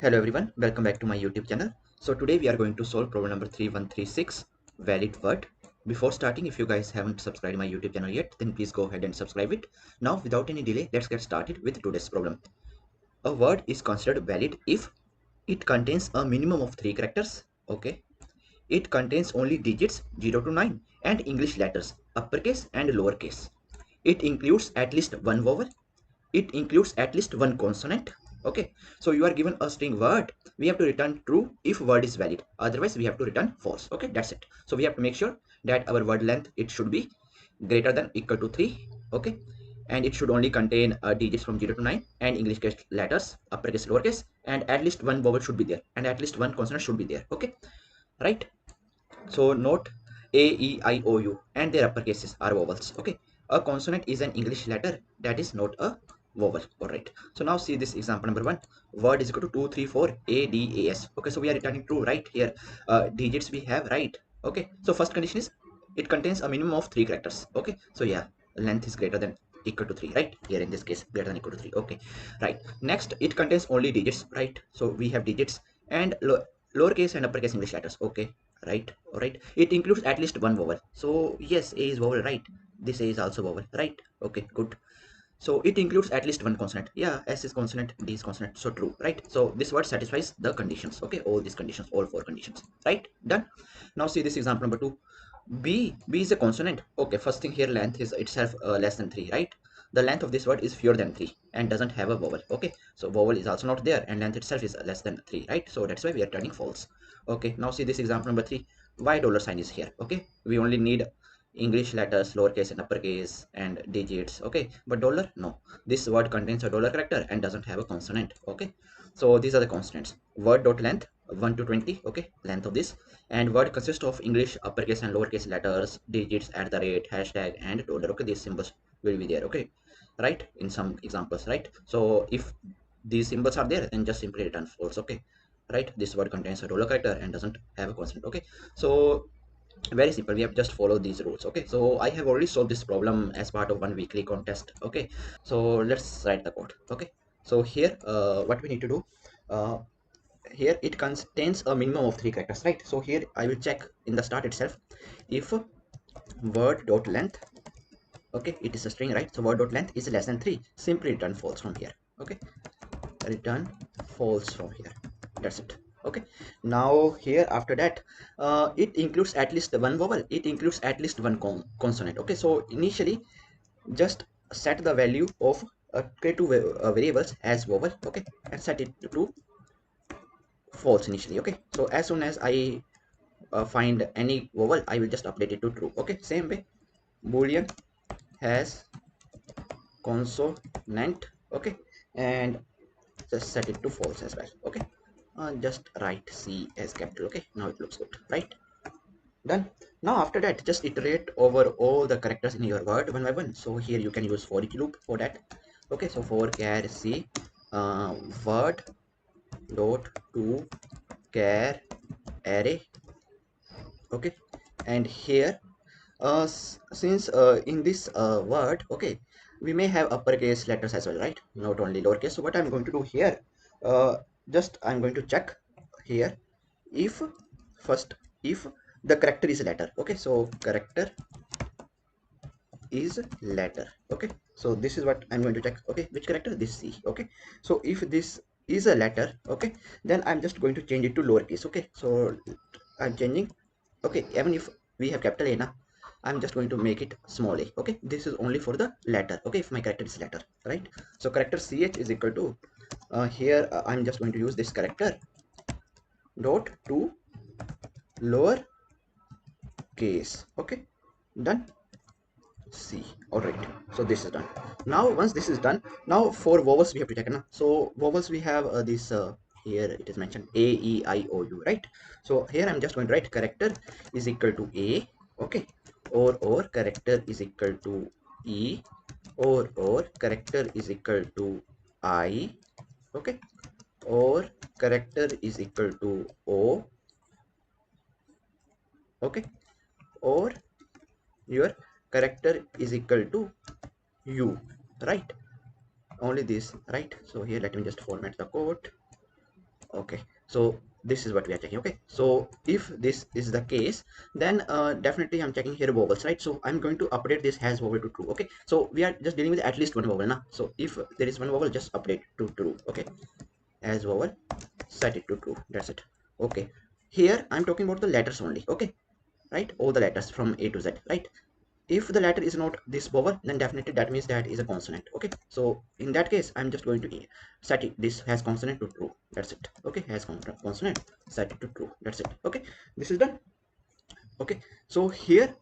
Hello everyone, welcome back to my YouTube channel. So today we are going to solve problem number 3136, valid word. Before starting, if you guys haven't subscribed my YouTube channel yet, then please go ahead and subscribe it. Now without any delay, let's get started with today's problem. A word is considered valid if it contains a minimum of 3 characters. Okay. It contains only digits 0 to 9 and English letters, uppercase and lowercase. It includes at least one vowel. It includes at least one consonant. Okay, so you are given a string word, we have to return true if word is valid, otherwise we have to return false. Okay, that's it. So we have to make sure that our word length, it should be greater than equal to 3. Okay, and it should only contain digits from 0 to 9 and English letters, uppercase, lowercase, and at least one vowel should be there and at least one consonant should be there. Okay, right. So note A, E, I, O, U and their uppercases are vowels. Okay. A consonant is an English letter that is not a vowel. Alright. So now see this example number 1. Word is equal to 2, 3, 4, A, D, A, S. Okay. So we are returning true right here. Digits we have right. Okay. So first condition is it contains a minimum of 3 characters. Okay. So yeah, length is greater than equal to 3, right? Here in this case, greater than equal to 3. Okay. Right. Next, it contains only digits, right? So we have digits and lowercase and uppercase English letters. Okay, right. All right, it includes at least one vowel. So yes, A is vowel, right? This A is also vowel, right? Okay, good. So it includes at least one consonant. Yeah, S is consonant, D is consonant, so true, right? So this word satisfies the conditions. Okay, all these conditions, all 4 conditions, right? Done. Now see this example number 2. B is a consonant. Okay, first thing here, length is itself less than 3, right? The length of this word is fewer than 3 and doesn't have a vowel. Okay, so vowel is also not there and length itself is less than 3, right? So that's why we are turning false. Okay, now see this example number 3. Why dollar sign is here? Okay, we only need English letters, lowercase and uppercase and digits. Okay, but dollar, no. This word contains a dollar character and doesn't have a consonant. Okay, so these are the constants. Word dot length 1 to 20. Okay, length of this, and word consists of English uppercase and lowercase letters, digits, at the rate, hashtag and dollar. Okay, these symbols will be there. Okay, right, in some examples, right? So if these symbols are there, then just simply return false. Okay, right, this word contains a dollar character and doesn't have a consonant. Okay, so very simple, we have just followed these rules. Okay, so I have already solved this problem as part of one weekly contest. Okay, so let's write the code. Okay, so here what we need to do, uh, here it contains a minimum of 3 characters, right? So here I will check in the start itself if word dot length, okay, it is a string, right? So word dot length is less than 3, simply return false from here. Okay, return false from here, that's it. Okay, now here after that, it includes at least one vowel, it includes at least one consonant. Okay, so initially just set the value of create two variables as vowel. Okay, and set it to false initially. Okay, so as soon as I find any vowel, I will just update it to true. Okay, same way, boolean has consonant. Okay, and just set it to false as well. Okay, just write C as capital. Okay, now it looks good, right? Done. Now after that, just iterate over all the characters in your word one by one. So here you can use for each loop for that. Okay, so for char C, word dot to char array. Okay, and here since in this word, okay, we may have uppercase letters as well, right? Not only lowercase. So what I'm going to do here, uh, just I'm going to check here if first if the character is a letter. Okay, so character is letter. Okay, so this is what I'm going to check. Okay, which character? This C. Okay, so if this is a letter, okay, then I'm just going to change it to lowercase. Okay, so I'm changing. Okay, even if we have capital A now, I'm just going to make it small a. Okay, this is only for the letter. Okay, if my character is letter, right? So character ch is equal to here I'm just going to use this character dot to lower case. Okay, done. C. All right, so this is done. Now once this is done, now for vowels we have to check now. So vowels we have this here it is mentioned A, E, I, O, U, right? So here I'm just going to write character is equal to A. Okay, or character is equal to E, or character is equal to I. Okay, or character is equal to O. Okay, or your character is equal to U, right? Only this, right? So here let me just format the code. Okay, so this is what we are checking. Okay, so if this is the case, then definitely I'm checking here vowels, right? So I'm going to update this has vowel to true. Okay, so we are just dealing with at least one vowel now. So if there is one vowel, just update to true. Okay, as vowel, set it to true. That's it. Okay, here I'm talking about the letters only. Okay, right, all the letters from A to Z, right? If the letter is not this vowel, then definitely that means that is a consonant. Okay, so in that case I'm just going to set it, this has consonant to true. That's it. Okay, has consonant, set it to true. That's it. Okay, this is done. Okay, so here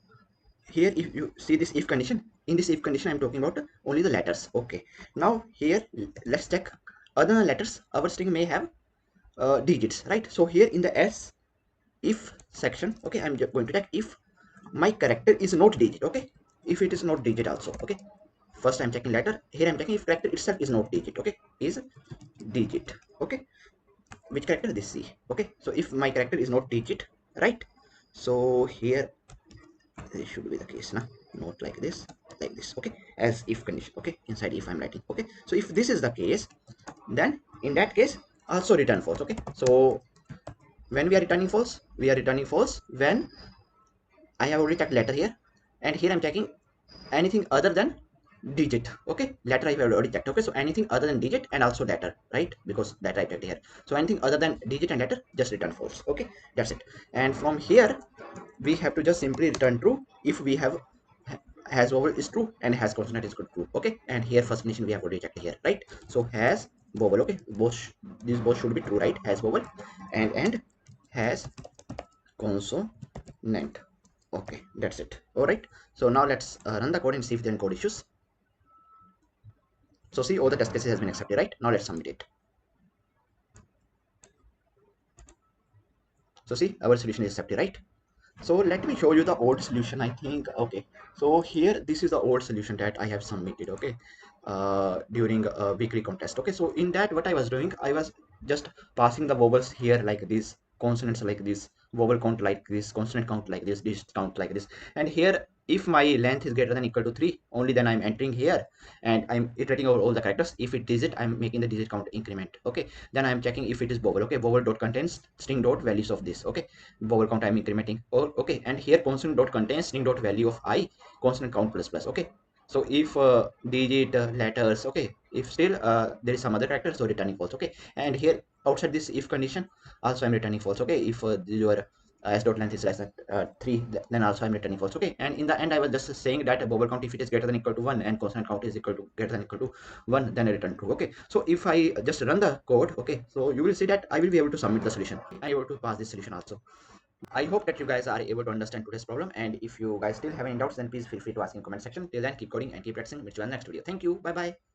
if you see this if condition, in this if condition I'm talking about only the letters. Okay, now here let's check other than letters our string may have digits, right? So here in the S if section, okay, I'm just going to check if my character is not digit. Okay, if it is not digit also. Okay, first I'm checking letter, here I'm checking if character itself is not digit. Okay, is digit. Okay, which character? This C. Okay, so if my character is not digit, right, so here this should be the case now, not like this, like this. Okay, as if condition. Okay, inside if I'm writing. Okay, so if this is the case, then in that case also return false. Okay, so when we are returning false, we are returning false when I have already checked letter here, and here I'm checking anything other than digit. Okay, letter I have already checked. Okay, so anything other than digit and also letter, right? Because letter I checked here. So anything other than digit and letter, just return false. Okay, that's it. And from here we have to just simply return true if we have has vowel is true and has consonant is true. Okay, and here first condition we have already checked here, right? So has vowel. Okay, these both should be true, right? Has vowel and has consonant. Okay, that's it. All right, so now let's run the code and see if there are code issues. So see, all the test cases has been accepted, right? Now let's submit it. So see, our solution is accepted, right? So let me show you the old solution, I think. Okay, so here this is the old solution that I have submitted. Okay, during a weekly contest. Okay, so in that what I was doing, I was just passing the vowels here like this, consonants like this, vowel count like this, consonant count like this, digit count like this. And here if my length is greater than equal to 3, only then I'm entering here and I'm iterating over all the characters. If it digit, I'm making the digit count increment. Okay, then I'm checking if it is vowel. Okay, vowel dot contains string dot values of this. Okay, vowel count I'm incrementing. Or okay, and here consonant dot contains string dot value of I, consonant count plus plus. Okay, so if digit letters, okay, if still there is some other character, so returning false. Okay, and here outside this if condition also I'm returning false. Okay, if your s dot length is less than 3, then also I'm returning false. Okay, and in the end I was just saying that vowel count, if it is greater than equal to 1 and consonant count is equal to greater than equal to 1, then I return true. Okay, so if I just run the code, okay, so you will see that I will be able to submit the solution. I'm able to pass this solution also. I hope that you guys are able to understand today's problem, and if you guys still have any doubts, then please feel free to ask in comment section. Till then, keep coding and keep practicing. Meet you in the next video. Thank you. Bye bye.